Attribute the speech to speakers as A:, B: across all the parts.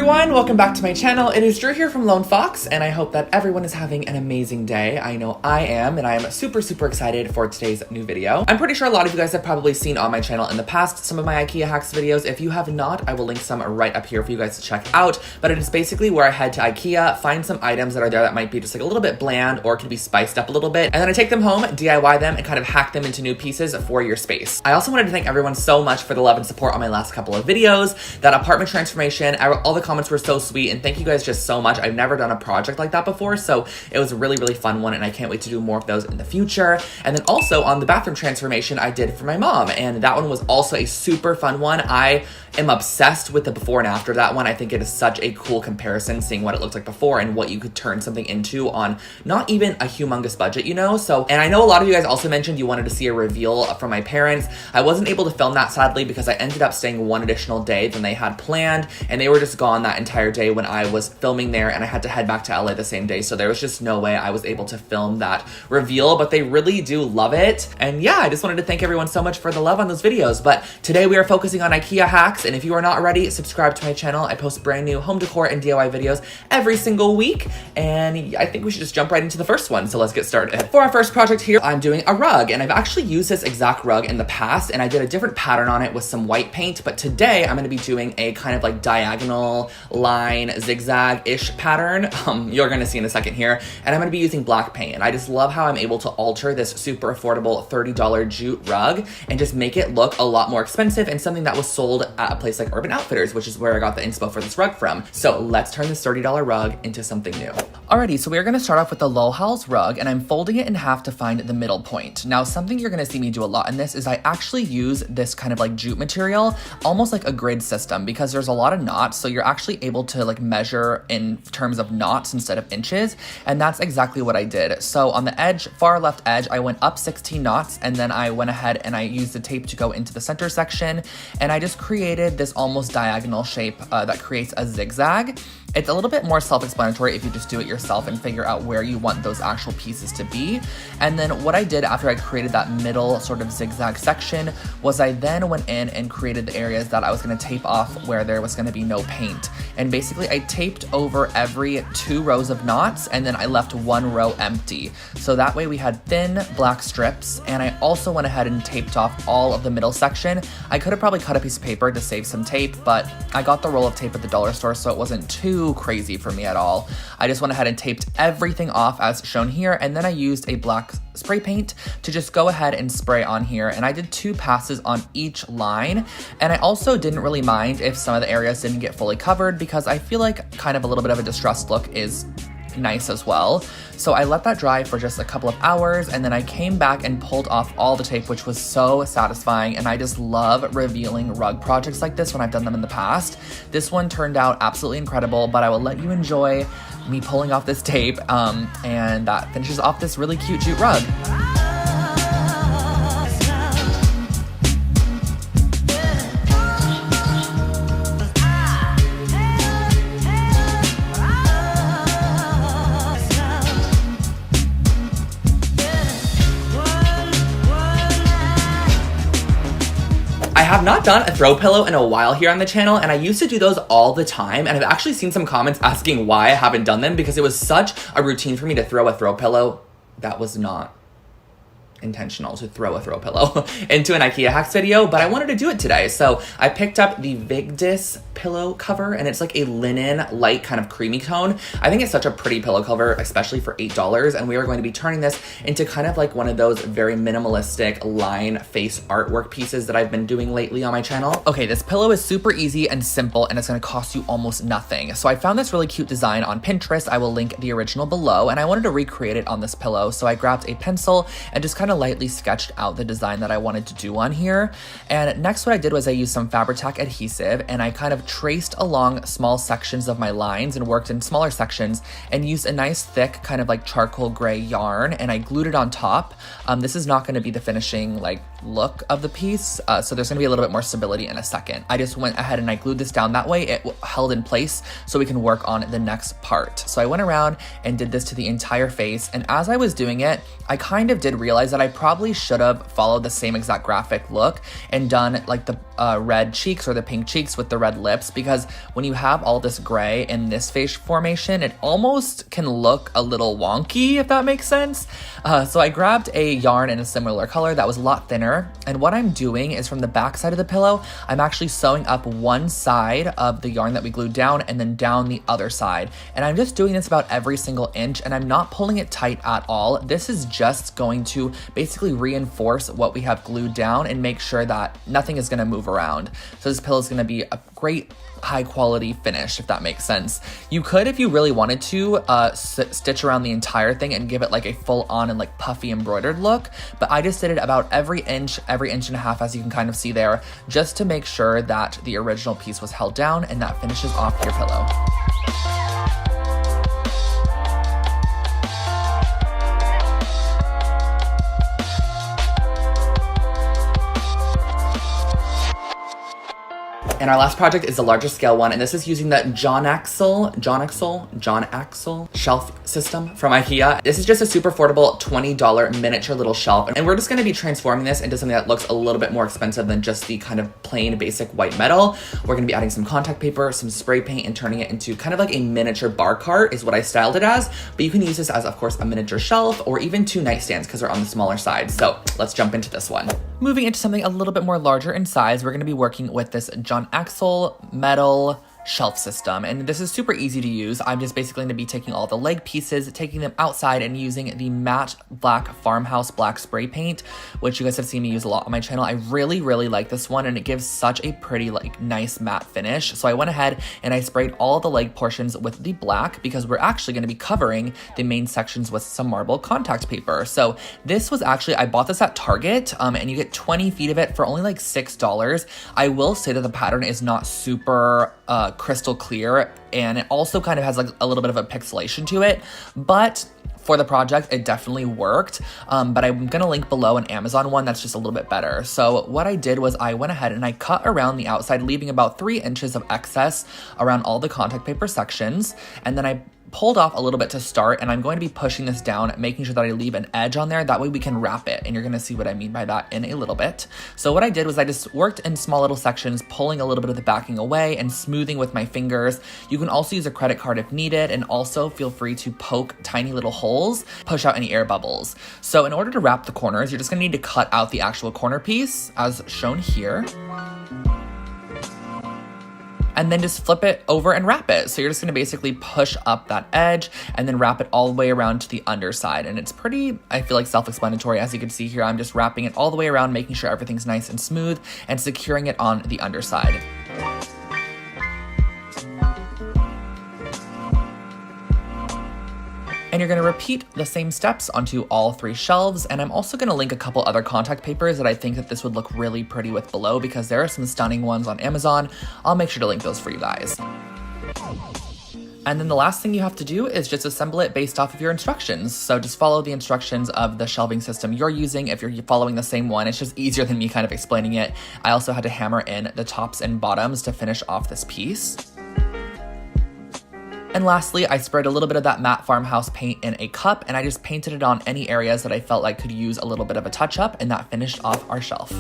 A: everyone, welcome back to my channel. It is Drew here from Lone Fox, and I hope that everyone is having an amazing day. I know I am, and I am super excited for today's new video. I'm pretty sure a lot of you guys have probably seen on my channel in the past some of my IKEA hacks videos. If you have not, I will link some right up here for you guys to check out, but it is basically where I head to IKEA, find some items that are there that might be just like a little bit bland or can be spiced up a little bit, and then I take them home, DIY them, and kind of hack them into new pieces for your space. I also wanted to thank everyone so much for the love and support on my last couple of videos. That apartment transformation, all the comments were so sweet, and thank you guys just so much. I've never done a project like that before, so it was a really fun one, and I can't wait to do more of those in the future. And then also on the bathroom transformation I did for my mom, and that one was also a super fun one. I am obsessed with the before and after that one. I think it is such a cool comparison, seeing what it looked like before and what you could turn something into on not even a humongous budget, you know? So, and I know a lot of you guys also mentioned you wanted to see a reveal from my parents. I wasn't able to film that, sadly, because I ended up staying one additional day than they had planned, and they were just gone that entire day when I was filming there, and I had to head back to LA the same day, so there was just no way I was able to film that reveal, but they really do love it. And yeah, I just wanted to thank everyone so much for the love on those videos. But today we are focusing on IKEA hacks, and if you are not already, subscribe to my channel. I post brand new home decor and DIY videos every single week, and I think we should just jump right into the first one, so let's get started. For our first project here, I'm doing a rug, and I've actually used this exact rug in the past, and I did a different pattern on it with some white paint, but today I'm going to be doing a kind of like diagonal line zigzag-ish pattern. You're going to see in a second here, and I'm going to be using black paint, and I just love how I'm able to alter this super affordable $30 jute rug and just make it look a lot more expensive and something that was sold at a place like Urban Outfitters, which is where I got the inspo for this rug from. So let's turn this $30 rug into something new. Alrighty, so we're going to start off with the Low Halls rug, and I'm folding it in half to find the middle point. Now, something you're going to see me do a lot in this is I actually use this kind of like jute material, almost like a grid system, because there's a lot of knots, so you're actually able to like measure in terms of knots instead of inches, and that's exactly what I did. So on the edge, far left edge, I went up 16 knots, and then I went ahead and I used the tape to go into the center section, and I just created this almost diagonal shape that creates a zigzag. It's a little bit more self-explanatory if you just do it yourself and figure out where you want those actual pieces to be. And then what I did after I created that middle sort of zigzag section was I then went in and created the areas that I was going to tape off where there was going to be no paint. And basically I taped over every 2 rows of knots, and then I left 1 row empty. So that way we had thin black strips, and I also went ahead and taped off all of the middle section. I could have probably cut a piece of paper to save some tape, but I got the roll of tape at the dollar store, so it wasn't too crazy for me at all. I just went ahead and taped everything off as shown here, and then I used a black spray paint to just go ahead and spray on here, and I did 2 passes on each line. And I also didn't really mind if some of the areas didn't get fully covered, because I feel like kind of a little bit of a distressed look is nice as well. So I let that dry for just a couple of hours, and then I came back and pulled off all the tape, which was so satisfying. And I just love revealing rug projects like this when I've done them in the past. This one turned out absolutely incredible, but I will let you enjoy me pulling off this tape, and that finishes off this really cute jute rug. I have not done a throw pillow in a while here on the channel, and I used to do those all the time, and I've actually seen some comments asking why I haven't done them, because it was such a routine for me to throw a throw pillow. That was not intentional to throw a throw pillow into an IKEA hacks video, but I wanted to do it today. So I picked up the Vigdis pillow cover, and it's like a linen light kind of creamy tone. I think it's such a pretty pillow cover, especially for $8, and we are going to be turning this into kind of like one of those very minimalistic line face artwork pieces that I've been doing lately on my channel. Okay, this pillow is super easy and simple, and it's going to cost you almost nothing. So I found this really cute design on Pinterest. I will link the original below, and I wanted to recreate it on this pillow. So I grabbed a pencil and just kind of lightly sketched out the design that I wanted to do on here. And next what I did was I used some Fabri-Tac adhesive, and I kind of traced along small sections of my lines and worked in smaller sections, and used a nice thick kind of like charcoal gray yarn, and I glued it on top. This is not going to be the finishing like look of the piece, so there's going to be a little bit more stability in a second. I just went ahead and I glued this down, that way it held in place so we can work on the next part. So I went around and did this to the entire face, and as I was doing it, I kind of did realize that that I probably should have followed the same exact graphic look and done like the red cheeks or the pink cheeks with the red lips, because when you have all this gray in this face formation, it almost can look a little wonky, if that makes sense. So I grabbed a yarn in a similar color that was a lot thinner, and what I'm doing is from the back side of the pillow, I'm actually sewing up one side of the yarn that we glued down and then down the other side. And I'm just doing this about every single inch, and I'm not pulling it tight at all. This is just going to basically reinforce what we have glued down and make sure that nothing is gonna move around. So this pillow is gonna be a great high quality finish, if that makes sense. You could, if you really wanted to, stitch around the entire thing and give it like a full on and like puffy embroidered look, but I just did it about every inch and a half, as you can kind of see there, just to make sure that the original piece was held down and that finishes off your pillow. And our last project is the larger scale one, and this is using the John Axel shelf system from IKEA. This is just a super affordable $20 miniature little shelf, and we're just gonna be transforming this into something that looks a little bit more expensive than just the kind of plain basic white metal. We're gonna be adding some contact paper, some spray paint, and turning it into kind of like a miniature bar cart is what I styled it as, but you can use this as, of course, a miniature shelf or even 2 nightstands because they're on the smaller side. So let's jump into this one. Moving into something a little bit more larger in size, we're gonna be working with this John Axel metal shelf system, and this is super easy to use. I'm just basically going to be taking all the leg pieces, taking them outside, and using the matte black farmhouse black spray paint, which you guys have seen me use a lot on my channel. I really like this one, and it gives such a pretty, like, nice matte finish. So I went ahead and I sprayed all the leg portions with the black because we're actually going to be covering the main sections with some marble contact paper. So this was actually, I bought this at Target, and you get 20 feet of it for only like $6. I will say that the pattern is not super crystal clear, and it also kind of has like a little bit of a pixelation to it, but for the project it definitely worked. But I'm gonna link below an Amazon one that's just a little bit better. So what I did was I went ahead and I cut around the outside, leaving about 3 inches of excess around all the contact paper sections, and then I pulled off a little bit to start, and I'm going to be pushing this down, making sure that I leave an edge on there. That way we can wrap it, and you're gonna see what I mean by that in a little bit. So what I did was I just worked in small little sections, pulling a little bit of the backing away and smoothing with my fingers. You can also use a credit card if needed, and also feel free to poke tiny little holes, push out any air bubbles. So in order to wrap the corners, you're just gonna need to cut out the actual corner piece as shown here, and then just flip it over and wrap it. So you're just gonna basically push up that edge and then wrap it all the way around to the underside. And it's pretty, I feel like, self-explanatory. As you can see here, I'm just wrapping it all the way around, making sure everything's nice and smooth and securing it on the underside. And you're gonna repeat the same steps onto all 3 shelves. And I'm also gonna link a couple other contact papers that I think that this would look really pretty with below, because there are some stunning ones on Amazon. I'll make sure to link those for you guys. And then the last thing you have to do is just assemble it based off of your instructions. So just follow the instructions of the shelving system you're using. If you're following the same one, it's just easier than me kind of explaining it. I also had to hammer in the tops and bottoms to finish off this piece. And lastly, I sprayed a little bit of that matte farmhouse paint in a cup, and I just painted it on any areas that I felt like could use a little bit of a touch up, and that finished off our shelf.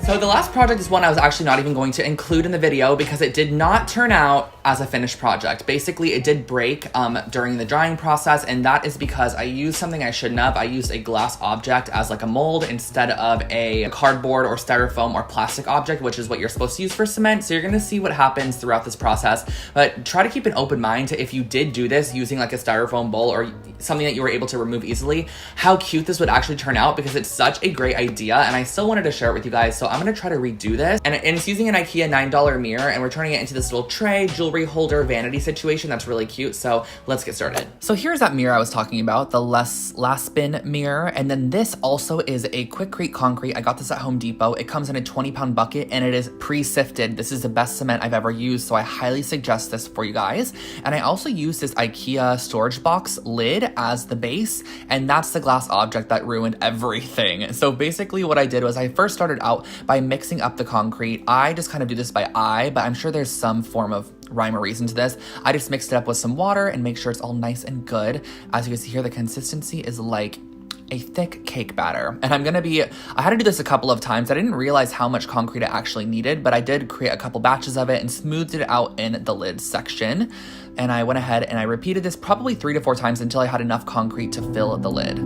A: So the last project is one I was actually not even going to include in the video because it did not turn out as a finished project. Basically, it did break during the drying process, and that is because I used something I shouldn't have. I used a glass object as like a mold instead of a cardboard or styrofoam or plastic object, which is what you're supposed to use for cement. So you're gonna see what happens throughout this process, but try to keep an open mind to, if you did do this using like a styrofoam bowl or something that you were able to remove easily, how cute this would actually turn out, because it's such a great idea and I still wanted to share it with you guys. So I'm gonna try to redo this, and it's using an IKEA $9 mirror, and we're turning it into this little tray, jewelry holder, vanity situation that's really cute. So let's get started. So here's that mirror I was talking about, the last spin mirror, and then this also is a Quikrete concrete. I got this at Home Depot. It comes in a 20-pound bucket, and it is pre-sifted. This is the best cement I've ever used, so I highly suggest this for you guys. And I also used this IKEA storage box lid as the base, and that's the glass object that ruined everything. So basically what I did was I first started out by mixing up the concrete. I just kind of do this by eye, but I'm sure there's some form of rhyme or reason to this. I just mixed it up with some water and make sure it's all nice and good. As you can see here, the consistency is like a thick cake batter. And I had to do this a couple of times. I didn't realize how much concrete I actually needed, but I did create a couple batches of it and smoothed it out in the lid section. And I went ahead and I repeated this probably 3 to 4 times until I had enough concrete to fill the lid.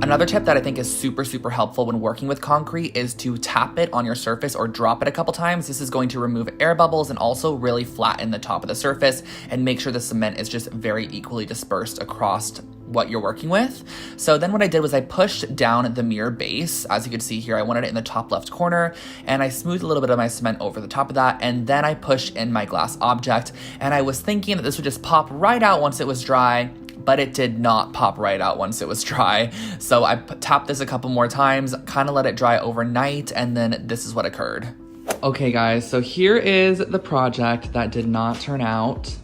A: Another tip that I think is super, super helpful when working with concrete is to tap it on your surface or drop it a couple times. This is going to remove air bubbles and also really flatten the top of the surface and make sure the cement is just very equally dispersed across what you're working with. So then what I did was I pushed down the mirror base. As you can see here, I wanted it in the top left corner, and I smoothed a little bit of my cement over the top of that, and then I pushed in my glass object, and I was thinking that this would just pop right out once it was dry, but it did not pop right out once it was dry. So I tapped this a couple more times, kind of let it dry overnight, and then this is what occurred. Okay guys, so here is the project that did not turn out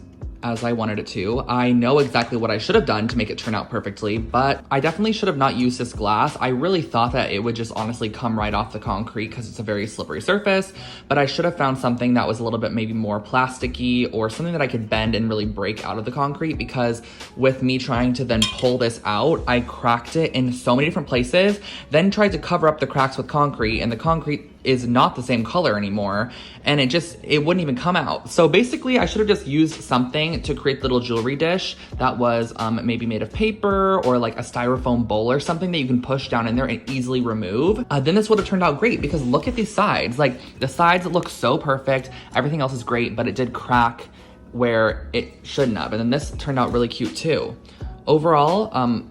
A: as I wanted it to. I know exactly what I should have done to make it turn out perfectly, but I definitely should have not used this glass. I really thought that it would just honestly come right off the concrete because it's a very slippery surface, but I should have found something that was a little bit maybe more plasticky or something that I could bend and really break out of the concrete, because with me trying to then pull this out, I cracked it in so many different places, then tried to cover up the cracks with concrete, and the concrete is not the same color anymore, and it wouldn't even come out. So basically I should have just used something to create the little jewelry dish that was maybe made of paper or like a styrofoam bowl or something that you can push down in there and easily remove. Then this would have turned out great, because look at these sides. Like, the sides look so perfect, everything else is great, but it did crack where it shouldn't have. And then this turned out really cute too. Overall,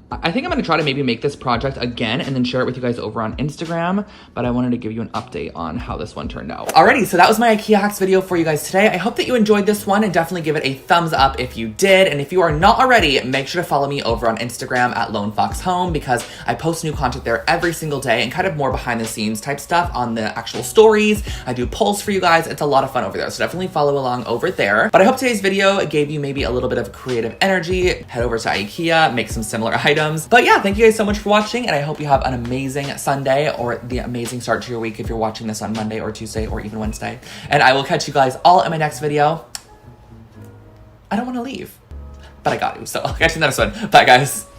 A: I think I'm gonna try to maybe make this project again and then share it with you guys over on Instagram, but I wanted to give you an update on how this one turned out. Alrighty, so that was my IKEA hacks video for you guys today. I hope that you enjoyed this one, and definitely give it a thumbs up if you did. And if you are not already, make sure to follow me over on Instagram at Lone Fox Home, because I post new content there every single day and kind of more behind the scenes type stuff on the actual stories. I do polls for you guys. It's a lot of fun over there, so definitely follow along over there. But I hope today's video gave you maybe a little bit of creative energy. Head over to IKEA, make some similar items. But yeah, thank you guys so much for watching, and I hope you have an amazing Sunday, or the amazing start to your week if you're watching this on Monday or Tuesday or even Wednesday. And I will catch you guys all in my next video. I don't want to leave, but I got to, so I'll catch you in the next one. Bye guys.